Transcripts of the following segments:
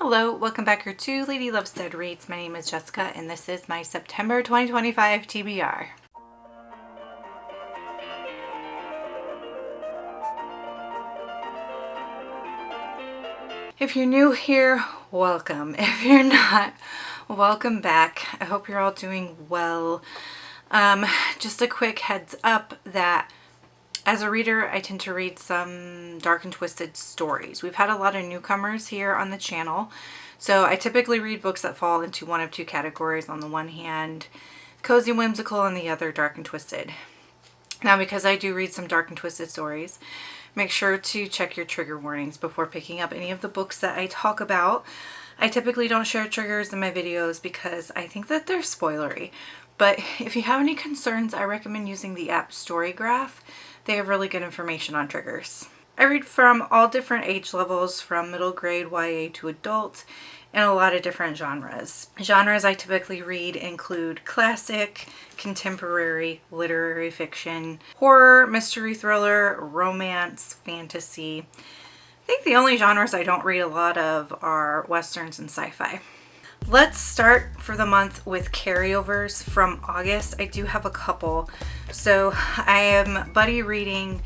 Hello, welcome back here to Lady Lovestead Reads. My name is Jessica and this is my September 2025 TBR. If you're new here, welcome. If you're not, welcome back. I hope you're all doing well. Just a quick heads up that as a reader, I tend to read some dark and twisted stories. We've had a lot of newcomers here on the channel, so I typically read books that fall into one of two categories. On the one hand, cozy whimsical, on the other, dark and twisted. Now, because I do read some dark and twisted stories, make sure to check your trigger warnings before picking up any of the books that I talk about. I typically don't share triggers in my videos because I think that they're spoilery. But if you have any concerns, I recommend using the app Storygraph. They have really good information on triggers. I read from all different age levels, from middle grade YA to adult, and a lot of different genres. Genres I typically read include classic, contemporary, literary fiction, horror, mystery thriller, romance, fantasy. I think the only genres I don't read a lot of are westerns and sci-fi. Let's start for the month with carryovers from August. I do have a couple. So I am buddy reading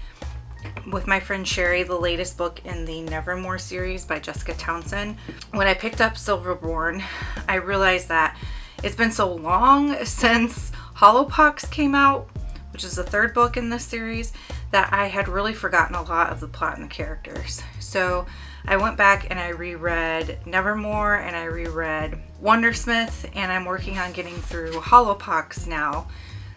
with my friend Sherry the latest book in the Nevermore series by Jessica Townsend. When I picked up Silverborn, I realized that it's been so long since Hollowpox came out, which is the third book in this series, that I had really forgotten a lot of the plot and the characters. So I went back and I reread Nevermore and I reread Wondersmith, and I'm working on getting through Hollowpox now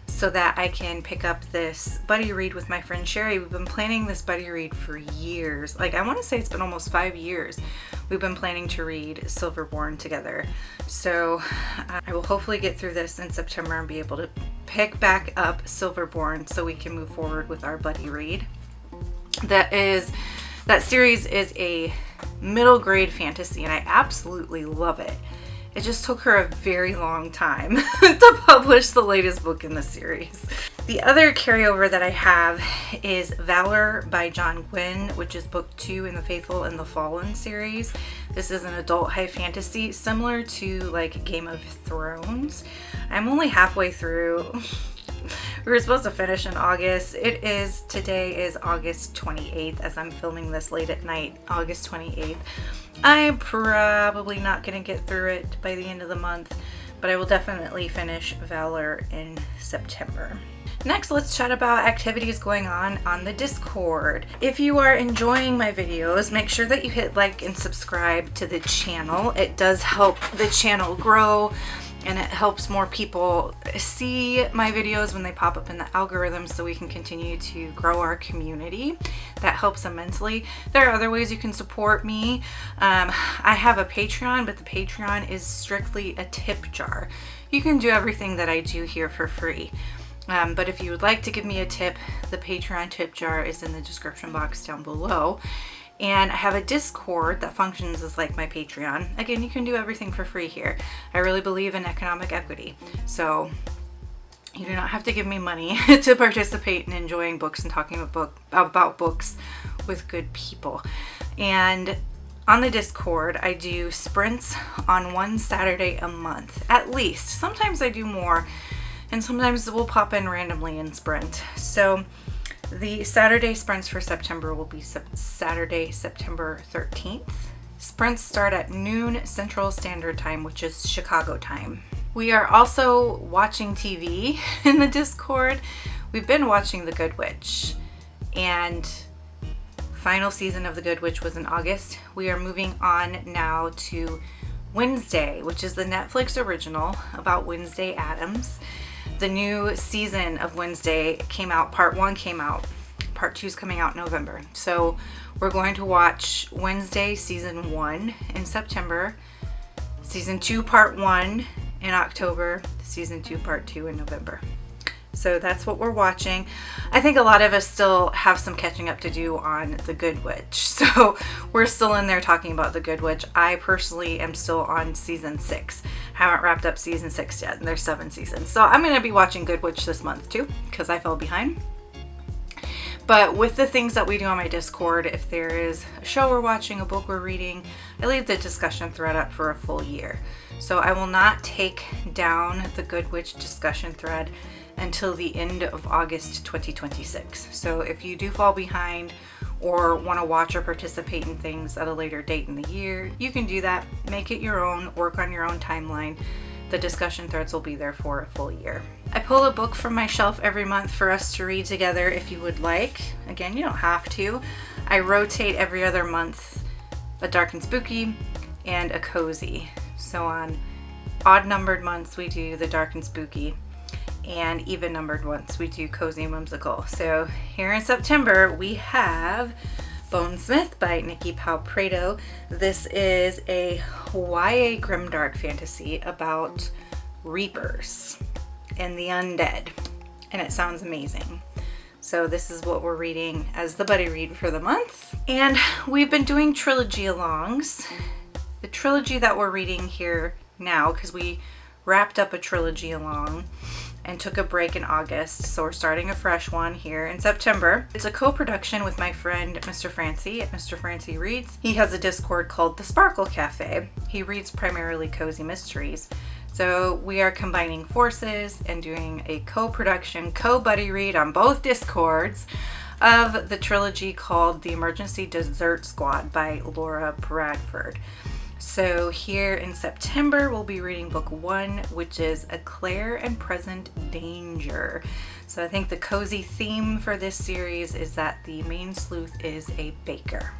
so that I can pick up this buddy read with my friend Sherry. We've been planning this buddy read for years. Like, I want to say it's been almost 5 years we've been planning to read Silverborn together. So I will hopefully get through this in September and be able to pick back up Silverborn so we can move forward with our buddy read. That series is a middle grade fantasy and I absolutely love it. It just took her a very long time to publish the latest book in the series. The other carryover that I have is Valor by Gwynne, which is book 2 in the Faithful and the Fallen series. This is an adult high fantasy similar to like Game of Thrones. I'm only halfway through. We were supposed to finish in August. Today is August 28th as I'm filming this late at night, August 28th. I'm probably not going to get through it by the end of the month, but I will definitely finish Valor in September. Next, let's chat about activities going on the Discord. If you are enjoying my videos, make sure that you hit like and subscribe to the channel. It does help the channel grow, and it helps more people see my videos when they pop up in the algorithm so we can continue to grow our community. That helps immensely. There are other ways you can support me. I have a Patreon, but the Patreon is strictly a tip jar. You can do everything that I do here for free. But if you would like to give me a tip, the Patreon tip jar is in the description box down below. And I have a Discord that functions as like my Patreon. Again, you can do everything for free here. I really believe in economic equity. So you do not have to give me money to participate in enjoying books and talking about books with good people. And on the Discord, I do sprints on one Saturday a month, at least. Sometimes I do more, and sometimes we'll pop in randomly and sprint. So the Saturday sprints for September will be Saturday, September 13th. Sprints start at noon Central Standard Time, which is Chicago time. We are also watching TV in the Discord. We've been watching The Good Witch, and final season of The Good Witch was in August. We are moving on now to Wednesday, which is the Netflix original about Wednesday Addams. The new season of Wednesday came out, part 1 came out, part 2 is coming out in November. So we're going to watch Wednesday season 1 in September, season 2 part 1 in October, season 2 part 2 in November. So that's what we're watching. I think a lot of us still have some catching up to do on The Good Witch. So we're still in there talking about The Good Witch. I personally am still on season 6. Haven't wrapped up season 6 yet, and there's 7 seasons. So I'm going to be watching Good Witch this month too, because I fell behind. But with the things that we do on my Discord, if there is a show we're watching, a book we're reading, I leave the discussion thread up for a full year. So I will not take down the Good Witch discussion thread until the end of August 2026. So if you do fall behind or want to watch or participate in things at a later date in the year, you can do that. Make it your own, work on your own timeline. The discussion threads will be there for a full year. I pull a book from my shelf every month for us to read together if you would like. Again, you don't have to. I rotate every other month a dark and spooky and a cozy. So on odd numbered months we do the dark and spooky, and even numbered months we do cozy and whimsical. So here in September we have Bonesmith by Nicki Preto. This is a YA grimdark fantasy about reapers and the undead, and it sounds amazing. So this is what we're reading as the buddy read for the month. And we've been doing trilogy-alongs. The trilogy that we're reading here now, because we wrapped up a trilogy-along and took a break in August, so we're starting a fresh one here in September. It's a co-production with my friend Mr. Francy at Mr. Francy Reads. He has a Discord called The Sparkle Cafe. He reads primarily cozy mysteries. So we are combining forces and doing a co-production, co-buddy read on both Discords of the trilogy called The Emergency Dessert Squad by Laura Bradford. So here in September, we'll be reading book 1, which is Eclair and Present Danger. So I think the cozy theme for this series is that the main sleuth is a baker.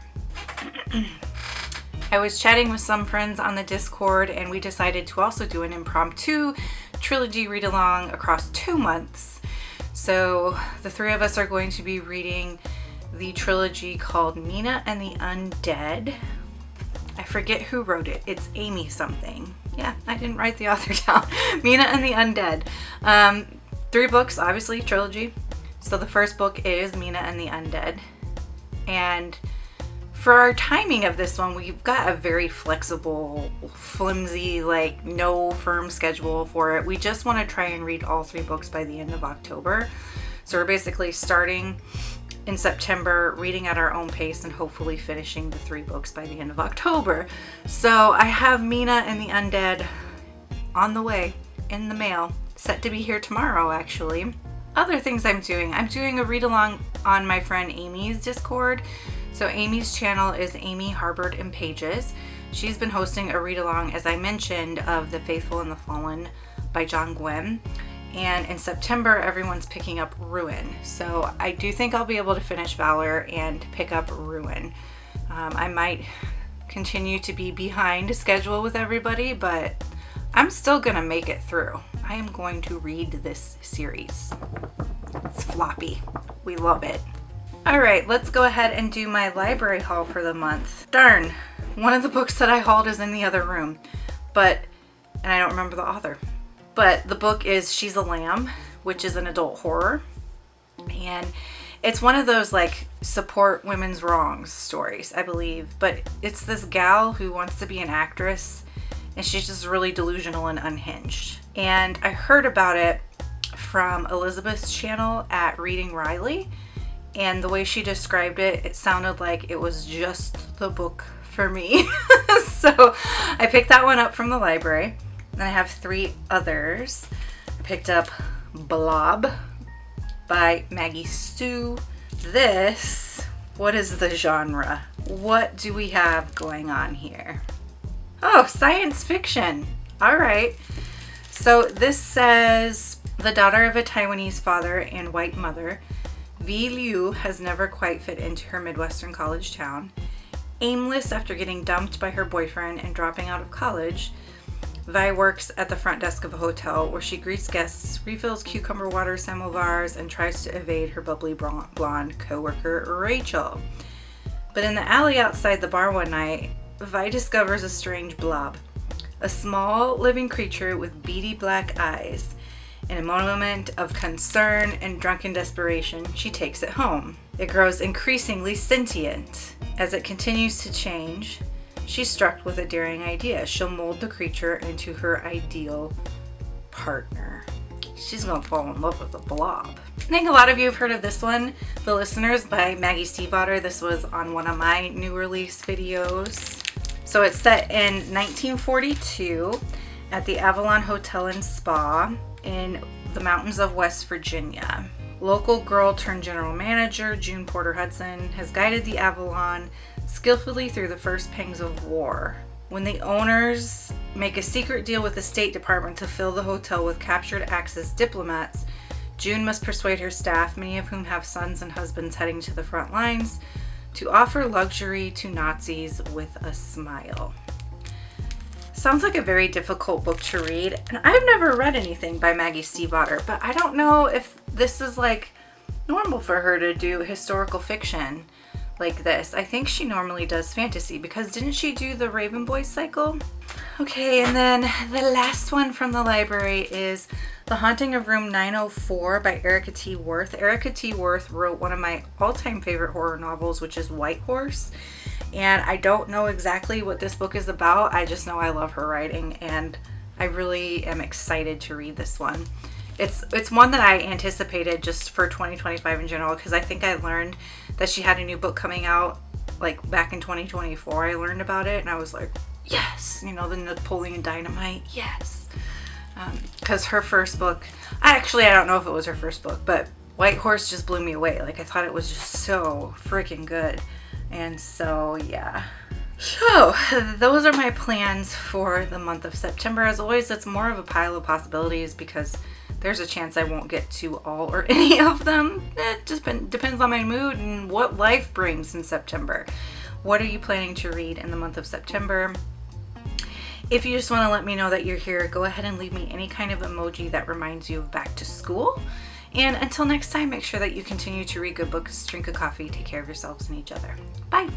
I was chatting with some friends on the Discord, and we decided to also do an impromptu trilogy read along across 2 months. So the 3 of us are going to be reading the trilogy called Mina and the Undead. I forget who wrote it. It's Amy something. Yeah, I didn't write the author down. Mina and the Undead. 3 books, obviously, trilogy. So the first book is Mina and the Undead. And for our timing of this one, we've got a very flexible, flimsy, like no firm schedule for it. We just want to try and read all 3 books by the end of October. So we're basically starting in September, reading at our own pace, and hopefully finishing the 3 books by the end of October. So I have Mina and the Undead on the way, in the mail, set to be here tomorrow actually. Other things I'm doing a read along on my friend Amy's Discord. So Amy's channel is Amy Harbord and Pages. She's been hosting a read along, as I mentioned, of The Faithful and the Fallen by Gwynne. And in September, everyone's picking up Ruin. So I do think I'll be able to finish Valor and pick up Ruin. I might continue to be behind schedule with everybody, but I'm still gonna make it through. I am going to read this series. It's floppy. We love it. All right, let's go ahead and do my library haul for the month. Darn, one of the books that I hauled is in the other room, and I don't remember the author. But the book is She's a Lamb, which is an adult horror. And it's one of those like support women's wrongs stories, I believe. But it's this gal who wants to be an actress, and she's just really delusional and unhinged. And I heard about it from Elizabeth's channel at Reading Wryly. And the way she described it, it sounded like it was just the book for me. So I picked that one up from the library. Then I have 3 others. I picked up Blob by Maggie Stu. What is the genre? What do we have going on here? Oh, science fiction. All right. So this says, the daughter of a Taiwanese father and white mother, Vi Liu has never quite fit into her Midwestern college town. Aimless after getting dumped by her boyfriend and dropping out of college, Vi works at the front desk of a hotel where she greets guests, refills cucumber water samovars, and tries to evade her bubbly blonde coworker Rachel. But in the alley outside the bar one night, Vi discovers a strange blob, a small living creature with beady black eyes. In a moment of concern and drunken desperation, she takes it home. It grows increasingly sentient. As it continues to change, she's struck with a daring idea. She'll mold the creature into her ideal partner. She's gonna fall in love with the blob. I think a lot of you have heard of this one, The Listeners by Maggie Stiefvater. This was on one of my new release videos. So it's set in 1942 at the Avalon Hotel and Spa in the mountains of West Virginia. Local girl turned general manager June Porter Hudson has guided the Avalon skillfully through the first pangs of war. When the owners make a secret deal with the State Department to fill the hotel with captured Axis diplomats, June must persuade her staff, many of whom have sons and husbands heading to the front lines, to offer luxury to Nazis with a smile. Sounds like a very difficult book to read, and I've never read anything by Maggie Stiefvater, but I don't know if this is like normal for her to do historical fiction like this. I think she normally does fantasy, because didn't she do the Raven Boys cycle? Okay, and then the last one from the library is The Haunting of Room 904 by Erica T. Worth. Erica T. Worth wrote one of my all-time favorite horror novels, which is White Horse. And I don't know exactly what this book is about. I just know I love her writing, and I really am excited to read this one. It's one that I anticipated just for 2025 in general, because I think I learned that she had a new book coming out like back in 2024. I learned about it and I was like, yes, you know, the Napoleon Dynamite, yes. Because her first book, I don't know if it was her first book, but White Horse just blew me away. Like, I thought it was just so freaking good. And so, yeah. So, those are my plans for the month of September. As always, it's more of a pile of possibilities because there's a chance I won't get to all or any of them. It just depends on my mood and what life brings in September. What are you planning to read in the month of September? If you just want to let me know that you're here, go ahead and leave me any kind of emoji that reminds you of back to school. And until next time, make sure that you continue to read good books, drink a coffee, take care of yourselves and each other. Bye.